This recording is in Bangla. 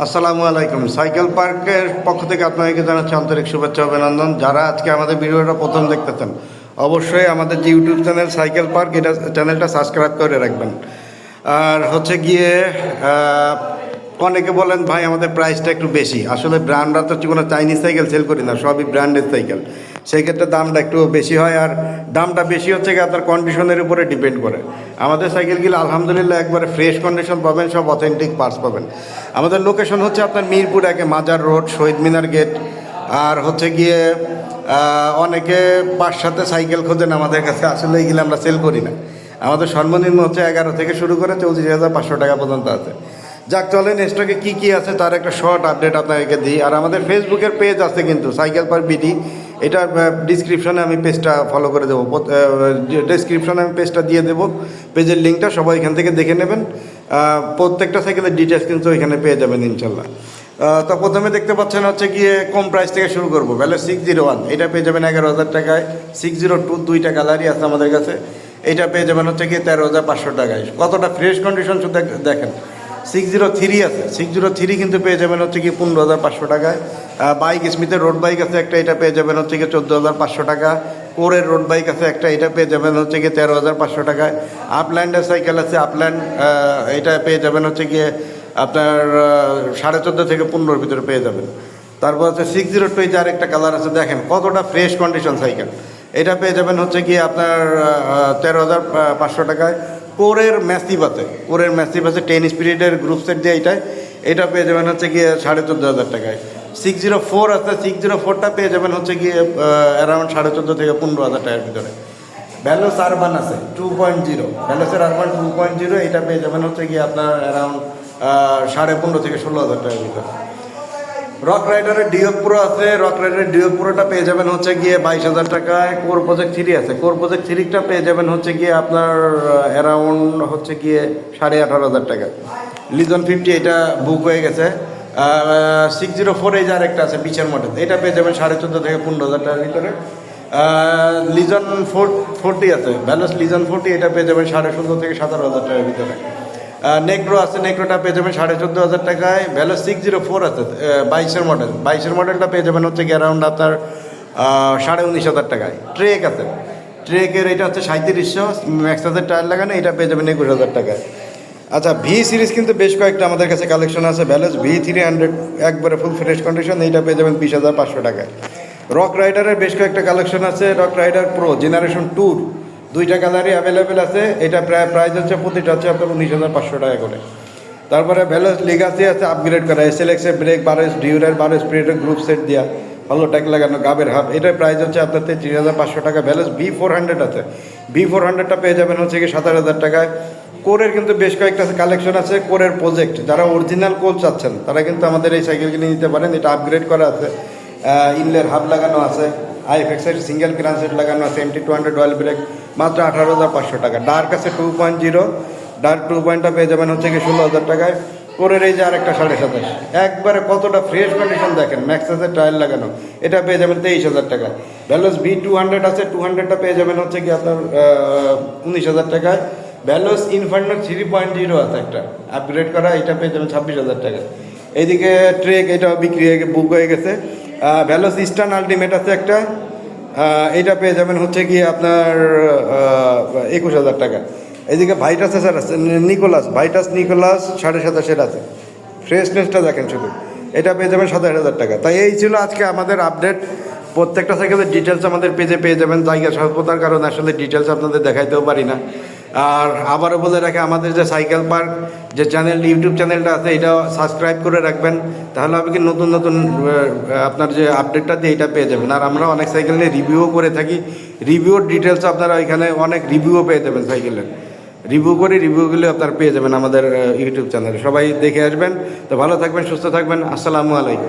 আসসালামু আলাইকুম। সাইকেল পার্কের পক্ষ থেকে আপনাদেরকে জানাচ্ছি আন্তরিক শুভেচ্ছা অভিনন্দন। যারা আজকে আমাদের ভিডিওটা প্রথম দেখতেছেন অবশ্যই আমাদের যে ইউটিউব চ্যানেল সাইকেল পার্ক এটা চ্যানেলটা সাবস্ক্রাইব করে রাখবেন। আর হচ্ছে গিয়ে অনেকে বলেন ভাই আমাদের প্রাইসটা একটু বেশি। আসলে ব্র্যান্ডরা তো কোনো চাইনিজ সাইকেল সেল করি না, সবই ব্র্যান্ডেড সাইকেল। সেই ক্ষেত্রে দামটা একটু বেশি হয়, আর দামটা বেশি হচ্ছে কি আপনার কন্ডিশনের উপরে ডিপেন্ড করে। আমাদের সাইকেলগুলো আলহামদুলিল্লাহ একবারে ফ্রেশ কন্ডিশন পাবেন, সব অথেন্টিক পার্টস পাবেন। আমাদের লোকেশন হচ্ছে আপনার মিরপুর 1 মাজার রোড, শহীদ মিনার গেট। আর হচ্ছে গিয়ে অনেকে 5-7 সাইকেল খোঁজেন আমাদের কাছে, আসলে এইগুলো আমরা সেল করি না। আমাদের সর্বনিম্ন হচ্ছে 11 থেকে শুরু করে 34,500 টাকা পর্যন্ত আছে। যাক চলেন স্টকে কী কী আছে তার একটা শর্ট আপডেট আপনাদেরকে দিই। আর আমাদের ফেসবুকের পেজ আছে কিন্তু সাইকেল পার্ক বিডি, এটা ডিসক্রিপশনে আমি পেজটা ফলো করে দেবো, ডিসক্রিপশনে আমি পেজটা দিয়ে দেবো। পেজের লিঙ্কটা সবাই এখান থেকে দেখে নেবেন। প্রত্যেকটা সাইকেলের ডিটেলস কিন্তু এখানে পেয়ে যাবেন ইনশাল্লাহ। তো প্রথমে দেখতে পাচ্ছেন হচ্ছে গিয়ে কম প্রাইস থেকে শুরু করবো। ভ্যালু 601, এটা পেয়ে যাবেন 11,000 টাকায়। 602 দুইটা কালারই আছে আমাদের কাছে, এটা পেয়ে যাবেন হচ্ছে গিয়ে 13,500 টাকায়। কতটা ফ্রেশ কন্ডিশন শুধু দেখেন। 603 আছে, 603 কিন্তু পেয়ে যাবেন হচ্ছে কি 15,500 টাকায়। বাইক স্মিথের রোড বাইক আছে একটা, এটা পেয়ে যাবেন হচ্ছে কি 14,500 টাকা। কোরের রোড বাইক আছে একটা, এটা পেয়ে যাবেন হচ্ছে গিয়ে 13,500 টাকায়। আপল্যান্ডের সাইকেল আছে, আপল্যান্ড, এটা পেয়ে যাবেন হচ্ছে গিয়ে আপনার 14,500 থেকে 15,000 ভিতরে পেয়ে যাবেন। তারপর হচ্ছে 602 যার একটা কালার আছে, দেখেন কতটা ফ্রেশ কন্ডিশন সাইকেল। এটা পেয়ে যাবেন হচ্ছে গিয়ে আপনার 13,500 টাকায়। কোরের ম্যাসিভ আছে, কোরের ম্যাসিভ আছে 10 স্পিরিটের গ্রুপ সেট দিয়ে, এটা পেয়ে যাবেন হচ্ছে গিয়ে 14,500 টাকায়। 604 আছে, 604টা পেয়ে যাবেন হচ্ছে গিয়ে অ্যারাউন্ড 14,500 থেকে 15,000 টাকার ভিতরে। ভ্যালোস আরবান আছে 2.0, ভ্যালোসের আরবান 2.0, এটা পেয়ে যাবেন হচ্ছে গিয়ে আপনার অ্যারাউন্ড 15,500 থেকে 16,000 টাকার ভিতরে। রক রাইডারের ডিওক প্রো আছে, রক রাইডারের ডিওক প্রোটা পেয়ে যাবেন হচ্ছে গিয়ে 22,000 টাকায়। কোর প্রজেক্ট 3 আছে, কোর প্রজেক্ট 3টা পেয়ে যাবেন হচ্ছে গিয়ে আপনার অ্যারাউন্ড হচ্ছে গিয়ে 18,500 টাকা। লিজন 50 এটা বুক হয়ে গেছে। 604 এই যার একটা আছে পিচের মডেল, এটা পেয়ে যাবেন 14,500 থেকে 15,000 টাকার ভিতরে। লিজন 40 আছে, ভ্যালোস লিজন 40, এটা পেয়ে যাবেন 16,500 থেকে 17,000 টাকার ভিতরে। নেক্রো আছে, নেক্রোটা পেয়ে যাবেন 14,500 টাকায়। ভ্যালু 604 আছে 22-এর মডেল, 22-এর মডেলটা পেয়ে যাবেন হচ্ছে গিয়ে অ্যারাউন্ড আপনার 19,500 টাকায়। ট্রেক আছে, ট্রেকের এটা হচ্ছে 3700, ম্যাক্সাসের টায়ার লাগানো, এটা পেয়ে যাবেন 21,000 টাকায়। আচ্ছা, ভি সিরিজ কিন্তু বেশ কয়েকটা আমাদের কাছে কালেকশন আছে। ভ্যালুস V300 একবারে ফুল ফ্রেশ কন্ডিশন, এইটা পেয়ে যাবেন 20,500 টাকায়। রক রাইডারের বেশ কয়েকটা কালেকশন আছে। রক রাইডার প্রো জেনারেশন 2 দুইটা কালারই অ্যাভেলেবেল আছে, এটা প্রাইস হচ্ছে প্রতিটা হচ্ছে আপনার 19,500 টাকা করে। তারপরে ভ্যালোস লিগাসি আছে আপগ্রেড করা, SLX-এর ব্রেক 12 ডিউরের 12 স্পিরিটের গ্রুপ সেট দেওয়া, ভালো ট্যাগ লাগানো, গাবের হাব, এটার প্রাইস হচ্ছে আপনার 33,500 টাকা। ভ্যালোস V400 আছে, V400টা পেয়ে যাবেন হচ্ছে কি 27,000 টাকায়। কোরের কিন্তু বেশ কয়েকটা কালেকশন আছে। কোরের প্রজেক্ট যারা অরিজিনাল কোর চাচ্ছেন তারা কিন্তু আমাদের এই সাইকেলগুলি নিতে পারেন, এটা আপগ্রেড করা আছে, ইনলের হাব লাগানো আছে, IFX-এর সিঙ্গেল ক্রান সেট লাগানো আছে, MT200 অয়েল ব্রেক, মাত্র 18,500 টাকা। ডার্ক আছে 2.0, ডার্ক 2.টা পেয়ে যাবেন হচ্ছে কি 16,000 টাকায়। কোরের এই যে আরেকটা 27,500, একবারে কতটা ফ্রেশ কন্ডিশন দেখেন, ম্যাক্সাসের টায়ার লাগানো, এটা পেয়ে যাবেন 23,000 টাকায়। ভ্যালোস V200 আছে, 200টা পেয়ে যাবেন হচ্ছে কি আপনার 19,000 টাকায়। ভ্যালোস ইনফার্নো 3.0 আছে একটা আপগ্রেড করা, এটা পেয়ে যাবেন 26,000 টাকায়। এইদিকে ট্রেক, এটা বিক্রি হয়ে বুক হয়ে গেছে। ভ্যালোস ইস্টার্ন আলটিমেট আছে একটা, এটা পেয়ে যাবেন হচ্ছে কি আপনার 21,000 টাকা। এইদিকে ভাইটাস আছে, নিকোলাস, ভাইটাস নিকোলাস 27,500 আছে, ফ্রেশনেসটা দেখেন শুধু, এটা পেয়ে যাবেন 27,000 টাকা। তাই এই ছিল আজকে আমাদের আপডেট। প্রত্যেকটা সাইকেলের ডিটেলস আমাদের পেজে পেয়ে যাবেন। জায়গা স্বল্পতার কারণে আসলে ডিটেলস আপনাদের দেখাইতেও পারি না। আর আবারও বলে রাখে, আমাদের যে সাইকেল পার্ক যে চ্যানেল, ইউটিউব চ্যানেলটা আছে, এটা সাবস্ক্রাইব করে রাখবেন, তাহলে আপনি কি নতুন নতুন আপনার যে আপডেটটা দিয়ে এটা পেয়ে যাবেন। আর আমরা অনেক সাইকেল নিয়ে রিভিউও করে থাকি, রিভিউর ডিটেলস আপনারা এখানে অনেক রিভিউও পেয়ে যাবেন, সাইকেলের রিভিউগুলো আপনারা পেয়ে যাবেন আমাদের ইউটিউব চ্যানেলে। সবাই দেখে আসবেন। তো ভালো থাকবেন, সুস্থ থাকবেন, আসসালামু আলাইকুম।